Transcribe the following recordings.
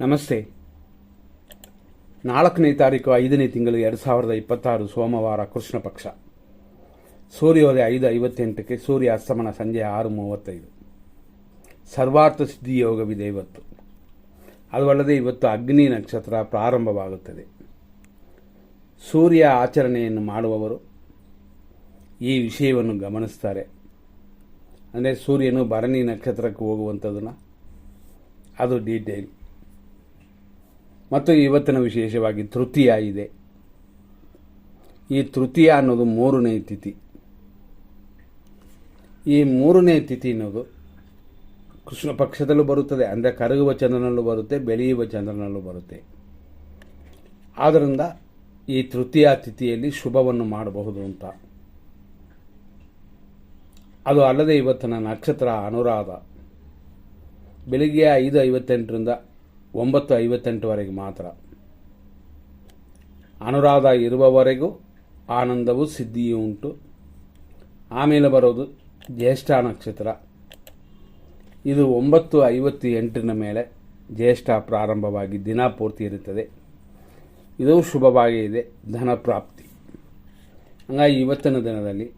ನಮಸ್ತೆ. 4ನೇ ತಾರೀಕು 5ನೇ ತಿಂಗಳು 2026 ಸೋಮವಾರ, ಕೃಷ್ಣ ಪಕ್ಷ. ಸೂರ್ಯೋದಯ 5:58ಕ್ಕೆ, ಸೂರ್ಯ ಅಸ್ತಮನ ಸಂಜೆ 6:35. ಸರ್ವಾರ್ಥ ಸಿದ್ಧಿ ಯೋಗವಿದೆ ಇವತ್ತು. ಅದು ಅಲ್ಲದೆ ಇವತ್ತು ಅಗ್ನಿ ನಕ್ಷತ್ರ ಪ್ರಾರಂಭವಾಗುತ್ತದೆ. ಸೂರ್ಯ ಆಚರಣೆಯನ್ನು ಮಾಡುವವರು ಈ ವಿಷಯವನ್ನು ಗಮನಿಸ್ತಾರೆ. ಅಂದರೆ ಸೂರ್ಯನು ಭರಣಿ ನಕ್ಷತ್ರಕ್ಕೆ ಹೋಗುವಂಥದ್ದನ್ನು ಅದು ಡೀಟೇಲ್. ಮತ್ತು ಇವತ್ತಿನ ವಿಶೇಷವಾಗಿ ತೃತೀಯ ಇದೆ. ಈ ತೃತೀಯ ಅನ್ನೋದು 3ನೇ ತಿಥಿ. ಈ 3ನೇ ತಿಥಿ ಅನ್ನೋದು ಕೃಷ್ಣ ಪಕ್ಷದಲ್ಲೂ ಬರುತ್ತದೆ, ಅಂದರೆ ಕರಗುವ ಚಂದ್ರನಲ್ಲೂ ಬರುತ್ತೆ, ಬೆಳೆಯುವ ಚಂದ್ರನಲ್ಲೂ ಬರುತ್ತೆ. ಆದ್ದರಿಂದ ಈ ತೃತೀಯ ತಿಥಿಯಲ್ಲಿ ಶುಭವನ್ನು ಮಾಡಬಹುದು ಅಂತ. ಅದು ಅಲ್ಲದೆ ಇವತ್ತಿನ ನಕ್ಷತ್ರ ಅನುರಾಧ. ಬೆಳಿಗ್ಗೆ 5:58ರಿಂದ 9:58ವರೆಗೆ ಮಾತ್ರ. ಅನುರಾಧ ಇರುವವರೆಗೂ ಆನಂದವೂ ಸಿದ್ಧಿಯೂ ಉಂಟು. ಆಮೇಲೆ ಬರೋದು ಜ್ಯೇಷ್ಠ ನಕ್ಷತ್ರ. ಇದು 9:58ರ ಮೇಲೆ ಜ್ಯೇಷ್ಠ ಪ್ರಾರಂಭವಾಗಿ ದಿನ ಪೂರ್ತಿ ಇರುತ್ತದೆ. ಇದು ಶುಭವಾಗಿ ಇದೆ, ಧನ ಪ್ರಾಪ್ತಿ. ಹಂಗಾಗಿ ಇವತ್ತಿನ ದಿನದಲ್ಲಿ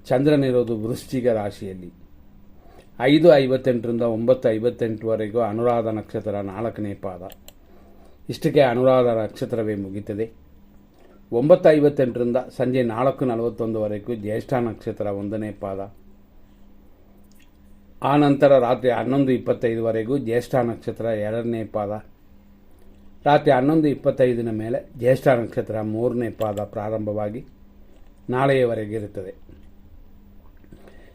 ಚಂದ್ರನಿರೋದು ವೃಶ್ಚಿಕ ರಾಶಿಯಲ್ಲಿ. 5:58ರಿಂದ 9:58ವರೆಗೂ ಅನುರಾಧ ನಕ್ಷತ್ರ 4ನೇ ಪಾದ. ಇಷ್ಟಕ್ಕೆ ಅನುರಾಧ ನಕ್ಷತ್ರವೇ ಮುಗಿತದೆ. 9:58ರಿಂದ ಸಂಜೆ 4:41ವರೆಗೂ ಜ್ಯೇಷ್ಠ ನಕ್ಷತ್ರ 1ನೇ ಪಾದ. ಆ ನಂತರ ರಾತ್ರಿ 11:25ವರೆಗೂ ಜ್ಯೇಷ್ಠ ನಕ್ಷತ್ರ 2ನೇ ಪಾದ. ರಾತ್ರಿ 11:25ನ ಮೇಲೆ ಜ್ಯೇಷ್ಠ ನಕ್ಷತ್ರ 3ನೇ ಪಾದ ಪ್ರಾರಂಭವಾಗಿ ನಾಳೆಯವರೆಗೆ ಇರುತ್ತದೆ.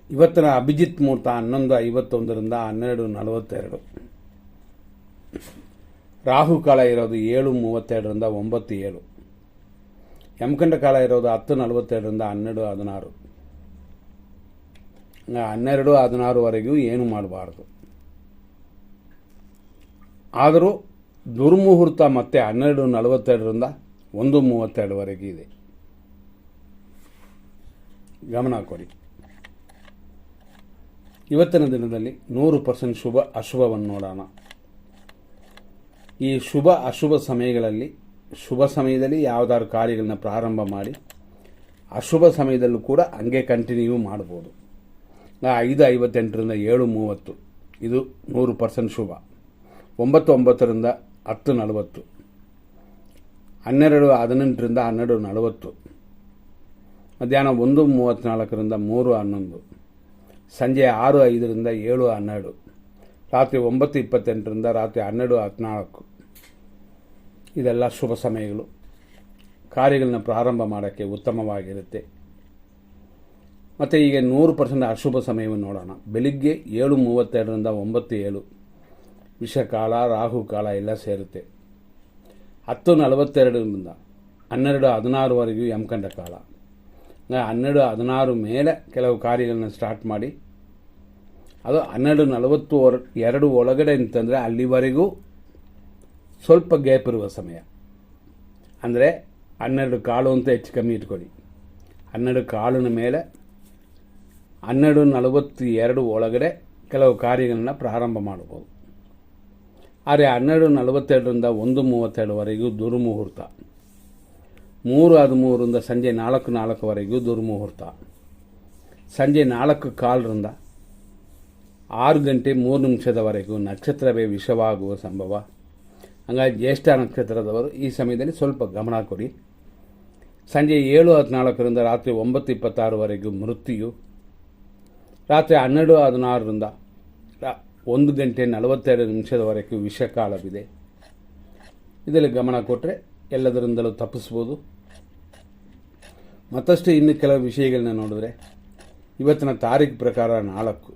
ಇವತ್ತಿನ ಅಭಿಜಿತ್ ಮುಹೂರ್ತ 11:51ರಿಂದ 12:42. ರಾಹುಕಾಲ ಇರೋದು 7:32ರಿಂದ 9:07. ಯಮಕಂಡ ಕಾಲ ಇರೋದು 10:42ರಿಂದ 12:16. 12:16ವರೆಗೂ ಏನು ಮಾಡಬಾರ್ದು. ಆದರೂ ದುರ್ಮುಹೂರ್ತ ಮತ್ತೆ 12:42ರಿಂದ 1:32ವರೆಗೆ ಇದೆ. ಗಮನ ಕೊಡಿ. ಇವತ್ತಿನ ದಿನದಲ್ಲಿ 100% ಶುಭ ಅಶುಭವನ್ನು ನೋಡೋಣ. ಈ ಶುಭ ಅಶುಭ ಸಮಯಗಳಲ್ಲಿ, ಶುಭ ಸಮಯದಲ್ಲಿ ಯಾವುದಾದ್ರು ಕಾರ್ಯಗಳನ್ನ ಪ್ರಾರಂಭ ಮಾಡಿ, ಅಶುಭ ಸಮಯದಲ್ಲೂ ಕೂಡ ಹಂಗೆ ಕಂಟಿನ್ಯೂ ಮಾಡ್ಬೋದು. 5:58ರಿಂದ 7:30 ಇದು 100% ಶುಭ. 9:09ರಿಂದ 10:40. 12:18ರಿಂದ 12:40. ಮಧ್ಯಾಹ್ನ 1:34ರಿಂದ 3:11. ಸಂಜೆ 6:05ರಿಂದ 7:12. ರಾತ್ರಿ 9:28ರಿಂದ ರಾತ್ರಿ 12:14. ಇದೆಲ್ಲ ಶುಭ ಸಮಯಗಳು. ಕಾರ್ಯಗಳನ್ನ ಪ್ರಾರಂಭ ಮಾಡೋಕ್ಕೆ ಉತ್ತಮವಾಗಿರುತ್ತೆ. ಮತ್ತು ಈಗ 100% ಅಶುಭ ಸಮಯವನ್ನು ನೋಡೋಣ. ಬೆಳಿಗ್ಗೆ 7:32ರಿಂದ 9:07 ವಿಷಕಾಲ, ರಾಹುಕಾಲ ಎಲ್ಲ ಸೇರುತ್ತೆ. 10:42ರಿಂದ 12:16ವರೆಗೂ ಯಮಕಂಡ ಕಾಲ. 12:16 ಮೇಲೆ ಕೆಲವು ಕಾರ್ಯಗಳನ್ನ ಸ್ಟಾರ್ಟ್ ಮಾಡಿ, ಅದು 12:42 ಒಳಗಡೆ ಅಂತಂದರೆ ಅಲ್ಲಿವರೆಗೂ ಸ್ವಲ್ಪ ಗ್ಯಾಪ್ ಇರುವ ಸಮಯ. ಅಂದರೆ 12:15 ಅಂತ ಹೆಚ್ಚು ಕಮ್ಮಿ ಇಟ್ಕೊಳ್ಳಿ. 12:15 ಮೇಲೆ 12:42 ಒಳಗಡೆ ಕೆಲವು ಕಾರ್ಯಗಳನ್ನ ಪ್ರಾರಂಭ ಮಾಡ್ಬೋದು. ಆದರೆ 12:42ರಿಂದ 1:32ವರೆಗೂ ದುರ್ಮುಹೂರ್ತ. 3:13ರಿಂದ ಸಂಜೆ 4:04ವರೆಗೂ ದುರ್ಮುಹೂರ್ತ. ಸಂಜೆ 4:15ರಿಂದ 6:03 ನಕ್ಷತ್ರವೇ ವಿಷವಾಗುವ ಸಂಭವ. ಹಾಗಾಗಿ ಜ್ಯೇಷ್ಠ ನಕ್ಷತ್ರದವರು ಈ ಸಮಯದಲ್ಲಿ ಸ್ವಲ್ಪ ಗಮನ ಕೊಡಿ. ಸಂಜೆ 7:14ರಿಂದ ರಾತ್ರಿ 9:26ವರೆಗೂ ಮೃತ್ಯು. ರಾತ್ರಿ 12:16ರಿಂದ 1:42 ವಿಷಕಾಲವಿದೆ. ಇದರಲ್ಲಿ ಗಮನ ಕೊಟ್ಟರೆ ಎಲ್ಲದರಿಂದಲೂ ತಪ್ಪಿಸ್ಬೋದು. ಮತ್ತಷ್ಟು ಇನ್ನು ಕೆಲವು ವಿಷಯಗಳನ್ನ ನೋಡಿದ್ರೆ, ಇವತ್ತಿನ ತಾರೀಖು ಪ್ರಕಾರ 4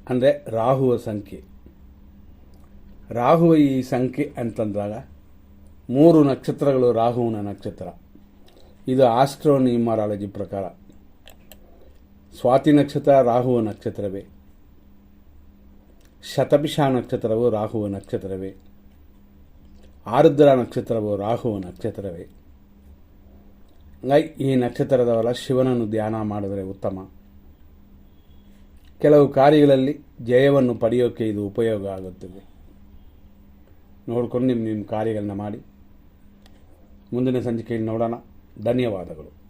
ಅಂದರೆ ರಾಹುವ ಸಂಖ್ಯೆ. ರಾಹುವ ಈ ಸಂಖ್ಯೆ ಅಂತಂದಾಗ 3 ನಕ್ಷತ್ರಗಳು ರಾಹುವಿನ ನಕ್ಷತ್ರ. ಇದು ಆಸ್ಟ್ರೋ ನ್ಯೂಮರಾಲಜಿ ಪ್ರಕಾರ. ಸ್ವಾತಿ ನಕ್ಷತ್ರ ರಾಹುವ ನಕ್ಷತ್ರವೇ. ಶತಭಿಷ ನಕ್ಷತ್ರವು ರಾಹುವ ನಕ್ಷತ್ರವೇ. ಆರುದ್ರ ನಕ್ಷತ್ರವು ರಾಹುವ ನಕ್ಷತ್ರವೇ. ಈ ನಕ್ಷತ್ರದವರ ಶಿವನನ್ನು ಧ್ಯಾನ ಮಾಡಿದರೆ ಉತ್ತಮ. ಕೆಲವು ಕಾರ್ಯಗಳಲ್ಲಿ ಜಯವನ್ನು ಪಡೆಯೋಕ್ಕೆ ಇದು ಉಪಯೋಗ ಆಗುತ್ತದೆ. ನೋಡಿಕೊಂಡು ನಿಮ್ಮ ಕಾರ್ಯಗಳನ್ನ ಮಾಡಿ. ಮುಂದಿನ ಸಂಚಿಕೆಯಲ್ಲಿ ನೋಡೋಣ. ಧನ್ಯವಾದಗಳು.